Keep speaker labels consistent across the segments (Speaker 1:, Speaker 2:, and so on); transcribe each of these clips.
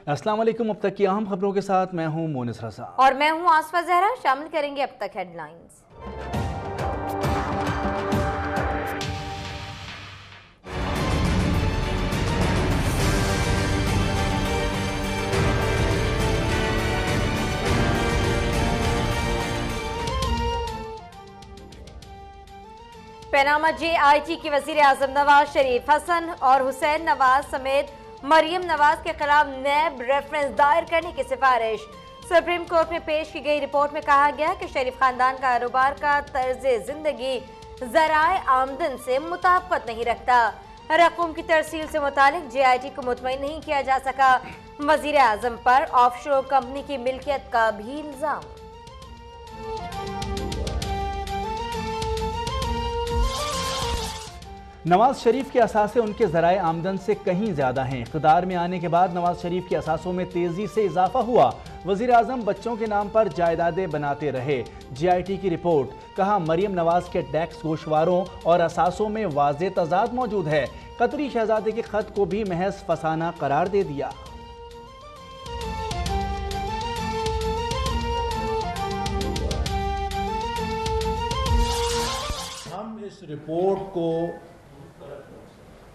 Speaker 1: अस्सलाम वालेकुम। अब तक की अहम खबरों के साथ मैं हूं मोनिस रजा
Speaker 2: और मैं हूं आसफा जहरा। शामिल करेंगे अब तक हेडलाइंस। पैनामा JIT की वजीर आजम नवाज शरीफ, हसन और हुसैन नवाज समेत मरियम नवाज के खिलाफ नैब रेफरेंस दायर करने की सिफारिश। सुप्रीम कोर्ट में पेश की गई रिपोर्ट में कहा गया कि शरीफ खानदान का कारोबार का तर्ज जिंदगी जराए आमदन से मुताबिकत नहीं रखता। रकूम की तरसील से मुतालिक JIT को मुतमईन नहीं किया जा सका। वजीर आजम पर ऑफशोर कंपनी की मिल्कियत का भी इल्जाम।
Speaker 1: नवाज शरीफ के असासे उनके ज़राए आमदन से कहीं ज्यादा हैं। इक़्तिदार में आने के बाद नवाज शरीफ के असासों में तेजी से इजाफा हुआ। वज़ीर आज़म बच्चों के नाम पर जायदादें बनाते रहे। JIT की रिपोर्ट, कहा मरियम नवाज के टैक्स गोशवारों और असासों में वाज़ेह तज़ाद मौजूद है। कतरी शहजादे के खत को भी महज फसाना करार दे दिया।
Speaker 3: हम इस रिपोर्ट को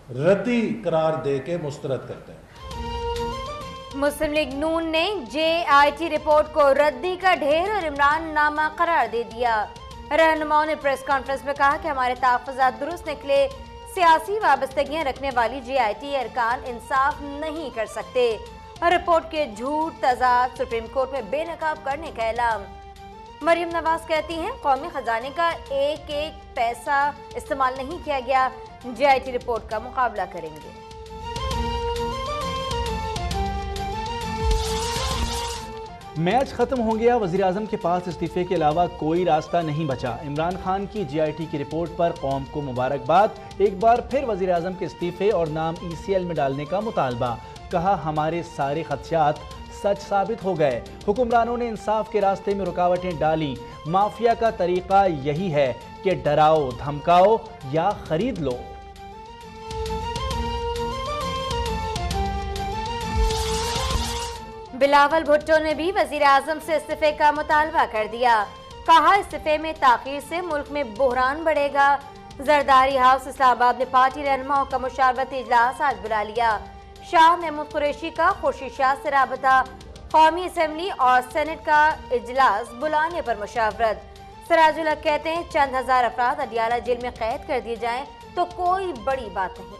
Speaker 3: रद्दी करार दे के मुस्तरद करते हैं।
Speaker 2: मुस्लिम लीग नून ने JIT रिपोर्ट को रद्दी का ढेर और इमरान नामा करार दे दिया। रहनुमाओं ने प्रेस कॉन्फ्रेंस में कहा कि हमारे तहफ़्फ़ुज़ात दुरुस्त निकले। सियासी वाबस्तगियां रखने वाली JIT अरकान इंसाफ नहीं कर सकते। रिपोर्ट के झूठ तजाद सुप्रीम कोर्ट में बेनकाब करने का ऐलान। मरियम नवाज कहती हैं कौमी खजाने का एक एक पैसा इस्तेमाल नहीं किया गया। JIT रिपोर्ट का मुकाबला करेंगे।
Speaker 1: मैच खत्म हो गया। वज़ीर आज़म के पास इस्तीफे के अलावा कोई रास्ता नहीं बचा। इमरान खान की JIT की रिपोर्ट पर कौम को मुबारकबाद। एक बार फिर वज़ीर आज़म के इस्तीफे और नाम ECL में डालने का मुतालबा। कहा हमारे सारे खदशात सच साबित हो गए। हुक्मरानों ने इंसाफ के रास्ते में रुकावटें डाली। माफिया का तरीका यही है कि डराओ, धमकाओ या खरीद लो।
Speaker 2: बिलावल भुट्टो ने भी वजीर आजम से इस्तीफे का मुतालबा कर दिया। कहा इस्तीफे में ताखीर से मुल्क में बुहरान बढ़ेगा। जरदारी हाउस इस्लामाबाद ने पार्टी रहनुमाओं का मुशावरती इजलास आज बुला लिया। शाह महमूद कुरैशी का खुर्शीद शाह से राबता। कौमी असेंबली और सेनेट का इजलास बुलाने पर मुशावरत। सिराजुल हक कहते हैं चंद हजार अफराद अडियाला जेल में कैद कर दिए जाएं तो कोई बड़ी बात नहीं।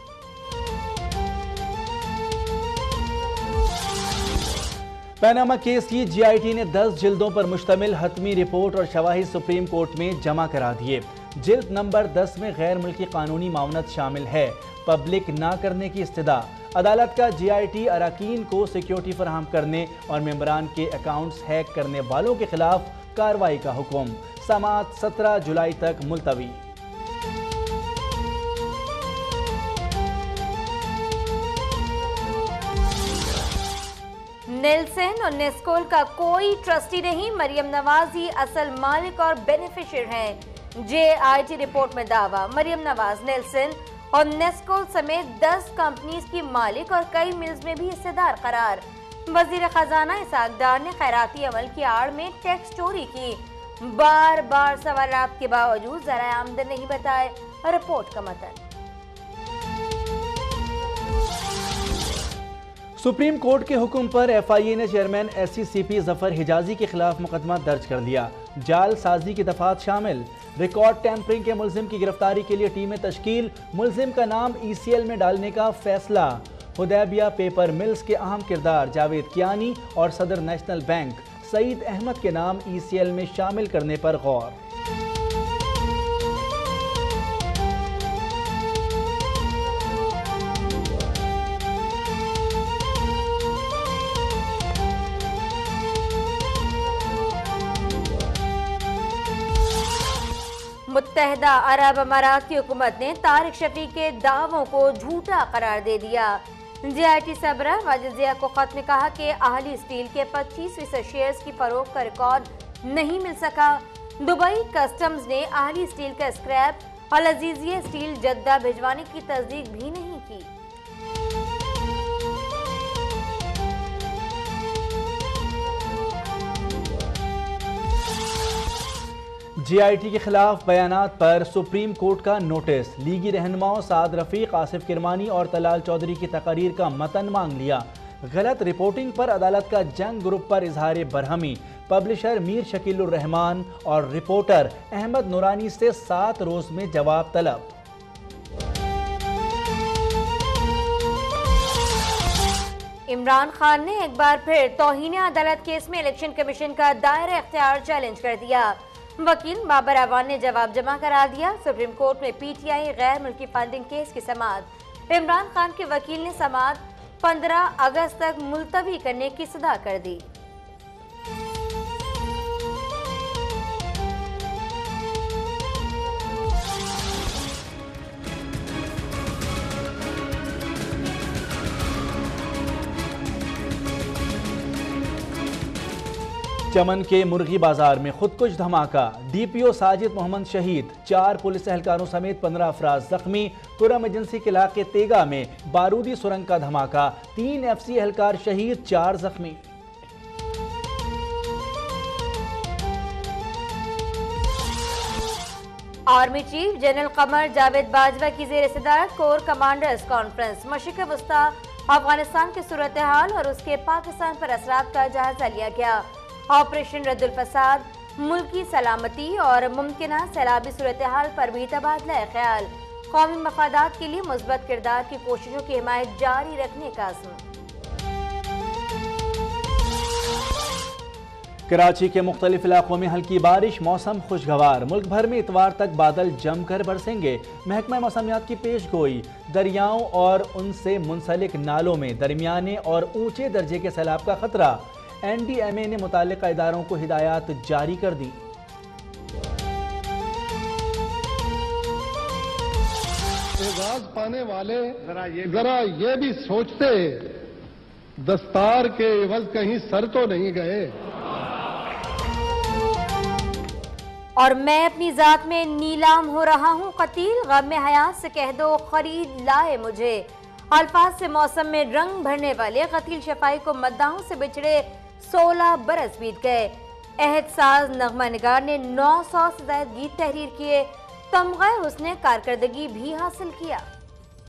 Speaker 1: पैनामा केस की JIT ने 10 जिल्दों पर मुश्तमिल हतमी रिपोर्ट और शवाहिद सुप्रीम कोर्ट में जमा करा दिए। जिल्द नंबर 10 में गैर मुल्की कानूनी मावनत शामिल है। पब्लिक ना करने की इस्तदा। अदालत का JIT अराकीन को सिक्योरिटी फराहम करने और मेंबरान के अकाउंट्स हैक करने वालों के खिलाफ कार्रवाई का हुक्म। समाअत 17 जुलाई तक मुलतवी।
Speaker 2: नेल्सन और नेस्कोल का कोई ट्रस्टी नहीं, मरियम नवाज ही असल मालिक और बेनिफिशियर हैं। JIT रिपोर्ट में दावा। मरियम नवाज, नेल्सन और नेस्कोल समेत 10 कंपनीज की मालिक और कई मिल्स में भी हिस्सेदार करार। वजीर खजाना इसहाक डार ने खैराती अमल की आड़ में टैक्स चोरी की। बार बार सवालात के बावजूद ज़राए आमदन नहीं बताए। रिपोर्ट का मतन।
Speaker 1: सुप्रीम कोर्ट के हुक्म पर FIA ने चेयरमैन SCCP जफर हिजाजी के खिलाफ मुकदमा दर्ज कर दिया। जाल साजी की दफात शामिल। रिकॉर्ड टैंपरिंग के मुलजिम की गिरफ्तारी के लिए टीमें तश्कील। मुलजिम का नाम ECL में डालने का फैसला। हुदैबिया पेपर मिल्स के अहम किरदार जावेद कियानी और सदर नेशनल बैंक सईद अहमद के नाम ECL में शामिल करने पर गौर।
Speaker 2: मुत्तहदा अरब अमारात की हुकूमत ने तारिक शफी के दावों को झूठा करार दे दिया। JIT सरबराह वाजिद जिया को खत में कहा कि अहली स्टील के 25% शेयर्स की फरोख्त का रिकॉर्ड नहीं मिल सका। दुबई कस्टम्स ने अहली स्टील का स्क्रैप और अजीजिया स्टील जद्दा भिजवाने की तस्दीक भी नहीं की।
Speaker 1: JIT के खिलाफ बयानात पर सुप्रीम कोर्ट का नोटिस। लीगी रहनुमाओं साद रफीक, आसिफ किरमानी और तलाल चौधरी की तकरीर का मतन मांग लिया। गलत रिपोर्टिंग पर अदालत का जंग ग्रुप पर इजहार बरहमी। पब्लिशर मीर शकीलुर रहमान और रिपोर्टर अहमद नूरानी से 7 रोज में जवाब तलब।
Speaker 2: इमरान खान ने एक बार फिर तौहीन अदालत केस में इलेक्शन कमीशन का दायरा इख्तियार चैलेंज कर दिया। वकील बाबर अवान ने जवाब जमा करा दिया। सुप्रीम कोर्ट में PTI गैर मुल्की फंडिंग केस की समाअत। इमरान खान के वकील ने समाअत 15 अगस्त तक मुलतवी करने की सदा कर दी।
Speaker 1: चमन के मुर्गी बाजार में खुदकुश धमाका। DPO साजिद मोहम्मद शहीद, 4 पुलिस एहलकारों समेत 15 अफराद जख्मी। तुरम एजेंसी के इलाके तेगा में बारूदी सुरंग का धमाका, 3 FC एहलकार शहीद, 4 जख्मी।
Speaker 2: Army chief general Qamar Javed Bajwa की जेर सदारत कोर कमांडर्स कॉन्फ्रेंस। मशरिक वस्ता अफगानिस्तान की सूरत हाल और उसके पाकिस्तान पर असरात का जायजा लिया गया। ऑपरेशन रद्दुल फसाद, मुल्की सलामती और मुमकिन सैलाबी सूरत हाल पर भी तबादला ख्याल। कौमी मफादात के लिए मुस्बत किरदार की कोशिशों की हिमायत जारी रखने का अज़्म।
Speaker 1: कराची के मुख्तलिफ इलाकों में हल्की बारिश, मौसम खुशगवार। मुल्क भर में इतवार तक बादल जमकर बरसेंगे। महकमा मौसमियात की पेशगोई। दरियाओं और उनसे मुंसलिक नालों में दरमियाने और ऊंचे दर्जे के सैलाब का खतरा। NDMA ने मुताल्लिका इदारों को हिदायत जारी कर दी।
Speaker 4: एजाज पाने वाले जरा ये भी सोचते, दस्तार के एवज कहीं सर तो नहीं गए।
Speaker 2: और मैं अपनी जात में नीलाम हो रहा हूँ कतील, गम में हयात से कह दो खरीद लाए मुझे। अल्फाज से मौसम में रंग भरने वाले कतील शफाई को मद्दाहों से बिछड़े 16 बरस बीत गए। अहदसाज नगमा निगार ने 900 से ज्यादा गीत तहरीर किए। तमगा हुस्ने कारकर्दगी भी हासिल किया।